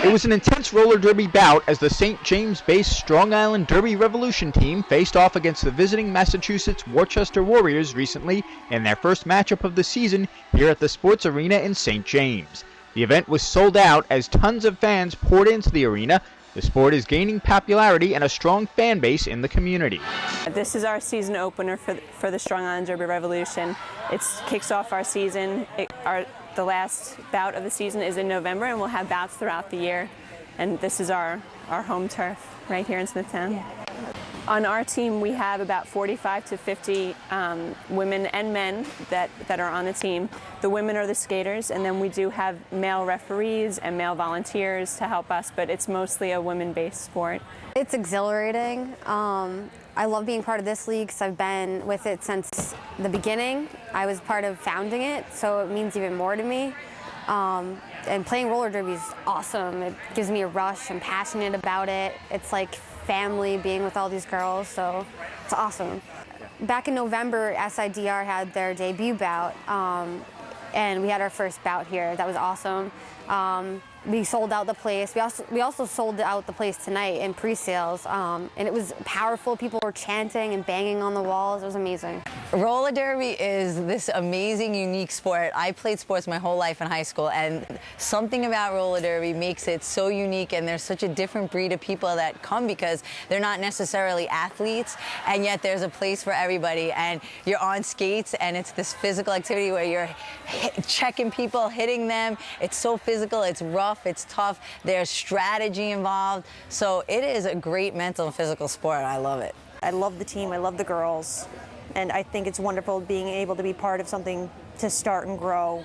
It was an intense roller derby bout as the St. James-based Strong Island Derby Revolution team faced off against the visiting Massachusetts Worcester Warriors recently in their first matchup of the season here at the Sports Arena in St. James. The event was sold out as tons of fans poured into the arena. The sport is gaining popularity and a strong fan base in the community. This is our season opener for the Strong Island Derby Revolution. It kicks off our season. The last bout of the season is in November, and we'll have bouts throughout the year. And this is our home turf right here in Smithtown. On our team, we have about 45 to 50 women and men that are on the team. The women are the skaters, and then we do have male referees and male volunteers to help us, but it's mostly a women-based sport. It's exhilarating. I love being part of this league because I've been with it since the beginning. I was part of founding it, so it means even more to me. And playing roller derby is awesome. It gives me a rush. I'm passionate about it. It's like family being with all these girls, so it's awesome. Back in November, SIDR had their debut bout, and we had our first bout here. That was awesome. We sold out the place. We also sold out the place tonight in pre-sales, and it was powerful. People were chanting and banging on the walls. It was amazing. Roller derby is this amazing, unique sport. I played sports my whole life in high school, and something about roller derby makes it so unique, and there's such a different breed of people that come because they're not necessarily athletes, and yet there's a place for everybody, and you're on skates, and it's this physical activity where you're checking people, hitting them. It's so physical, it's rough, it's tough, there's strategy involved, so it is a great mental and physical sport. I love it. I love the team, I love the girls. And I think it's wonderful being able to be part of something to start and grow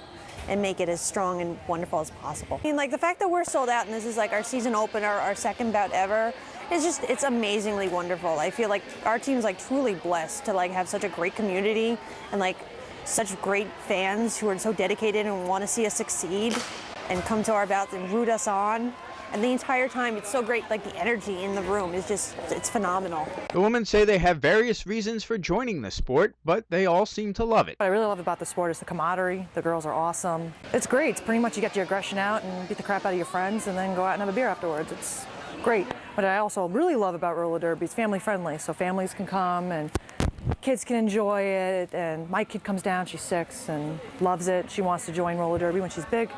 and make it as strong and wonderful as possible. I mean, like the fact that we're sold out and this is like our season opener, our second bout ever, it's amazingly wonderful. I feel like our team's like truly blessed to like have such a great community and like such great fans who are so dedicated and want to see us succeed and come to our bouts and root us on. And the entire time, it's so great, like the energy in the room is just, it's phenomenal. The women say they have various reasons for joining the sport, but they all seem to love it. What I really love about the sport is the camaraderie. The girls are awesome. It's great. It's pretty much you get your aggression out and beat the crap out of your friends and then go out and have a beer afterwards. It's great. What I also really love about roller derby is family friendly, so families can come and kids can enjoy it. And my kid comes down, she's 6 and loves it. She wants to join roller derby when she's big.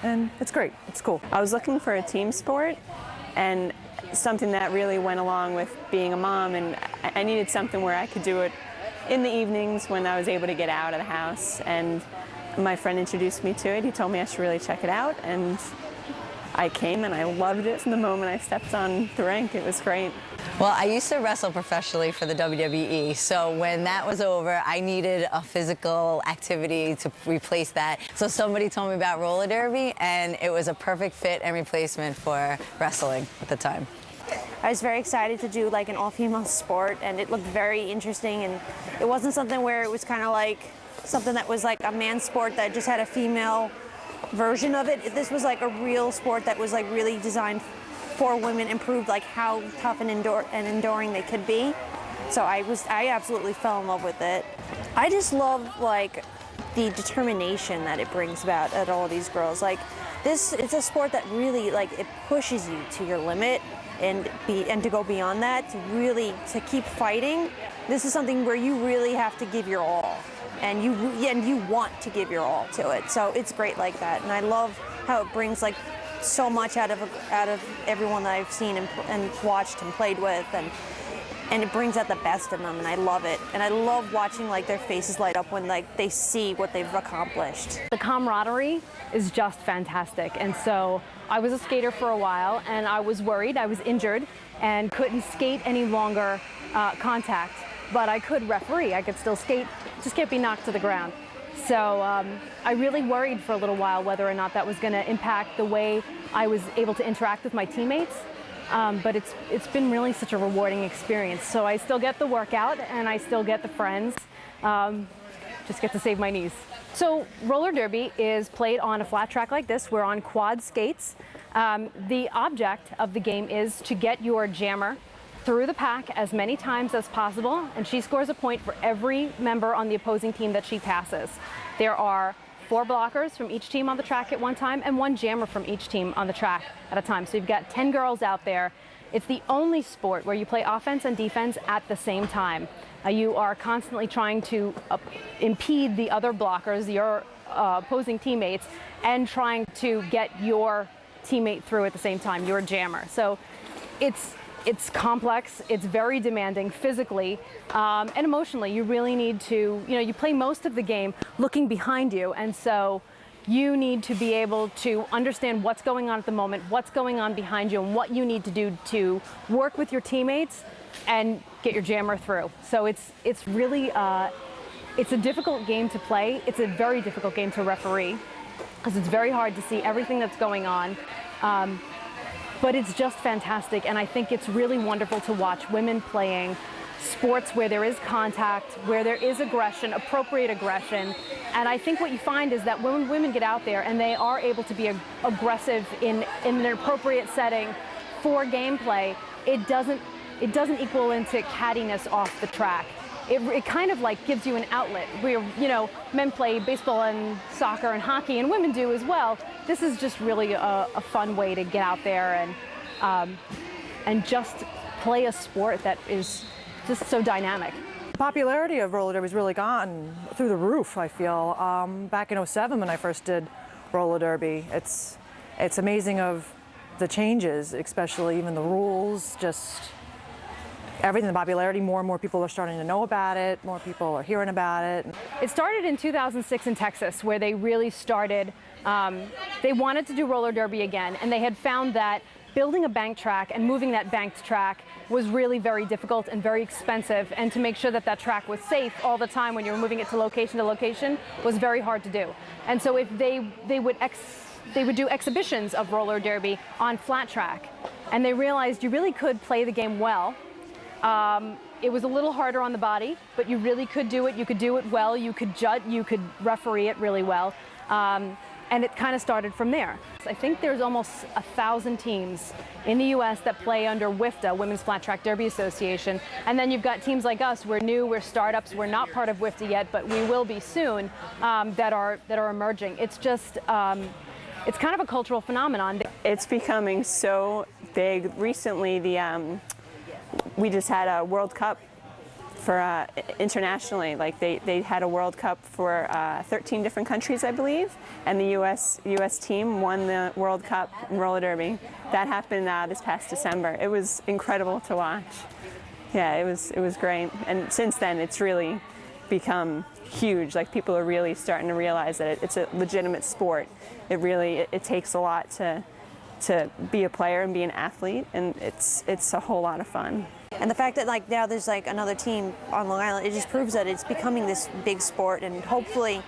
And it's great. It's cool. I was looking for a team sport and something that really went along with being a mom, and I needed something where I could do it in the evenings when I was able to get out of the house. And my friend introduced me to it. He told me I should really check it out, and I came and I loved it from the moment I stepped on the rink. It was great. Well, I used to wrestle professionally for the WWE, so when that was over, I needed a physical activity to replace that. So somebody told me about roller derby, and it was a perfect fit and replacement for wrestling at the time. I was very excited to do like an all-female sport, and it looked very interesting, and it wasn't something where it was kind of like something that was like a man's sport that just had a female version of it. This was like a real sport that was like really designed for women and proved like how tough and enduring they could be. So I absolutely fell in love with it. I just love like the determination that it brings about at all these girls. Like it's a sport that really like it pushes you to your limit and to go beyond that, to keep fighting. This is something where you really have to give your all. And you want to give your all to it. So it's great like that. And I love how it brings like so much out of everyone that I've seen and watched and played with, and it brings out the best in them, and I love it. And I love watching like their faces light up when like they see what they've accomplished. The camaraderie is just fantastic. And so I was a skater for a while, and I was worried. I was injured and couldn't skate any longer contact, but I could referee. I could still skate, just can't be knocked to the ground. So I really worried for a little while whether or not that was going to impact the way I was able to interact with my teammates. But it's been really such a rewarding experience. So I still get the workout and I still get the friends. Just get to save my knees. So roller derby is played on a flat track like this. We're on quad skates. The object of the game is to get your jammer through the pack as many times as possible, and she scores a point for every member on the opposing team that she passes. There are 4 blockers from each team on the track at one time and 1 jammer from each team on the track at a time. So you've got 10 girls out there. It's the only sport where you play offense and defense at the same time. You are constantly trying to impede the other blockers, your opposing teammates, and trying to get your teammate through at the same time, your jammer. So it's complex, it's very demanding physically and emotionally. You really need to, you play most of the game looking behind you, and so you need to be able to understand what's going on at the moment, what's going on behind you, and what you need to do to work with your teammates and get your jammer through. So it's really, it's a difficult game to play. It's a very difficult game to referee because it's very hard to see everything that's going on. But it's just fantastic, and I think it's really wonderful to watch women playing sports where there is contact, where there is aggression, appropriate aggression. And I think what you find is that when women get out there and they are able to be aggressive in an appropriate setting for gameplay, it doesn't equal into cattiness off the track. It kind of like gives you an outlet where, men play baseball and soccer and hockey, and women do as well. This is just really a fun way to get out there and just play a sport that is just so dynamic. The popularity of roller derby's really gone through the roof, I feel. Back in '07 when I first did roller derby, it's amazing of the changes, especially even the rules, just everything, the popularity. More and more people are starting to know about it, more people are hearing about it. It started in 2006 in Texas, where they really started, they wanted to do roller derby again, and they had found that building a bank track and moving that banked track was really very difficult and very expensive, and to make sure that that track was safe all the time when you were moving it to location was very hard to do. And so if they would do exhibitions of roller derby on flat track, and they realized you really could play the game well. It was a little harder on the body, but you really could do it. You could do it well. You could judge. You could referee it really well. And it kind of started from there. I think there's almost 1,000 teams in the U.S. that play under WIFTA, Women's Flat Track Derby Association. And then you've got teams like us. We're new, we're startups, we're not part of WIFTA yet, but we will be soon, that are emerging. It's just, it's kind of a cultural phenomenon. It's becoming so big. Recently, we just had a World Cup for internationally. Like they had a World Cup for 13 different countries, I believe, and the U.S. team won the World Cup in roller derby. That happened this past December. It was incredible to watch. Yeah, it was great. And since then, it's really become huge. Like people are really starting to realize that it's a legitimate sport. It takes a lot to be a player and be an athlete, and it's a whole lot of fun. And the fact that now there's another team on Long Island, it just proves that it's becoming this big sport, and hopefully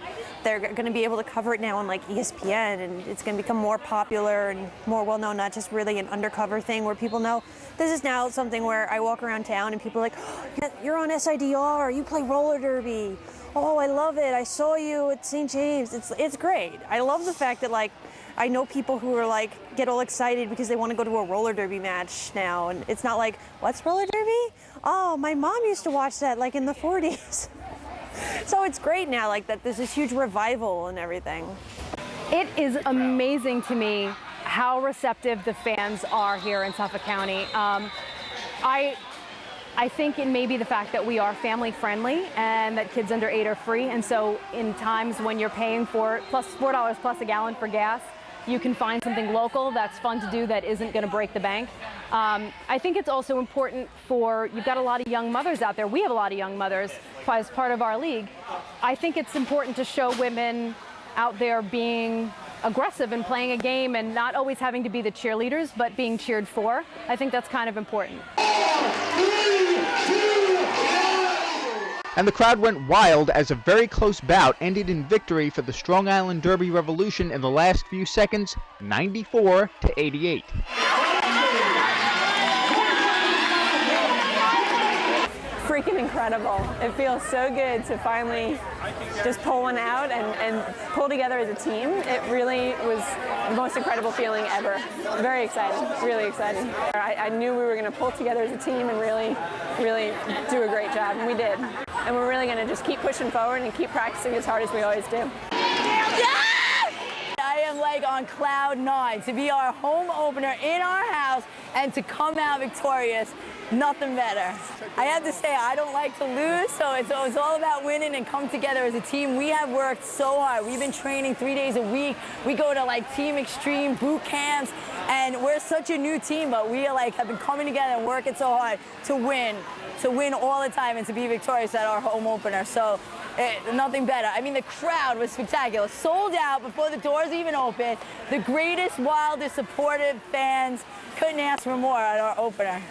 they're going to be able to cover it now on ESPN, and it's going to become more popular and more well known, not just really an undercover thing where people know. This is now something where I walk around town and people are like, oh, you're on SIDR, you play roller derby. Oh, I love it. I saw you at St. James. It's great. I love the fact that I know people who are get all excited because they want to go to a roller derby match now, and it's not like, what's roller derby? Oh, my mom used to watch that in the 40s. So it's great now that there's this huge revival and everything. It is amazing to me how receptive the fans are here in Suffolk County. I think it may be the fact that we are family friendly and that kids under 8 are free, and so in times when you're paying for $4 plus a gallon for gas, you can find something local that's fun to do that isn't going to break the bank. I think it's also important you've got a lot of young mothers out there. We have a lot of young mothers as part of our league. I think it's important to show women out there being aggressive and playing a game and not always having to be the cheerleaders, but being cheered for. I think that's kind of important. And the crowd went wild as a very close bout ended in victory for the Strong Island Derby Revolution in the last few seconds, 94-88. Freaking incredible. It feels so good to finally just pull one out and pull together as a team. It really was the most incredible feeling ever. Very exciting, really exciting. I knew we were going to pull together as a team and really do a great job, and we did. And we're really going to just keep pushing forward and keep practicing as hard as we always do. Yeah! am like on cloud 9 to be our home opener in our house and to come out victorious. Nothing better. I have to say, I don't like to lose, so it's all about winning and come together as a team. We have worked so hard. We've been training 3 days a week. We go to like Team Extreme boot camps, and we're such a new team, but we have been coming together and working so hard to win all the time and to be victorious at our home opener. So nothing better. I mean, the crowd was spectacular. Sold out before the doors even opened. The greatest, wildest, supportive fans. Couldn't ask for more at our opener.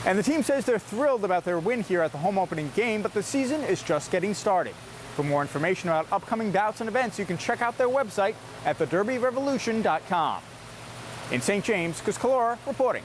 And the team says they're thrilled about their win here at the home opening game, but the season is just getting started. For more information about upcoming bouts and events, you can check out their website at thederbyrevolution.com. In St. James, Collora reporting.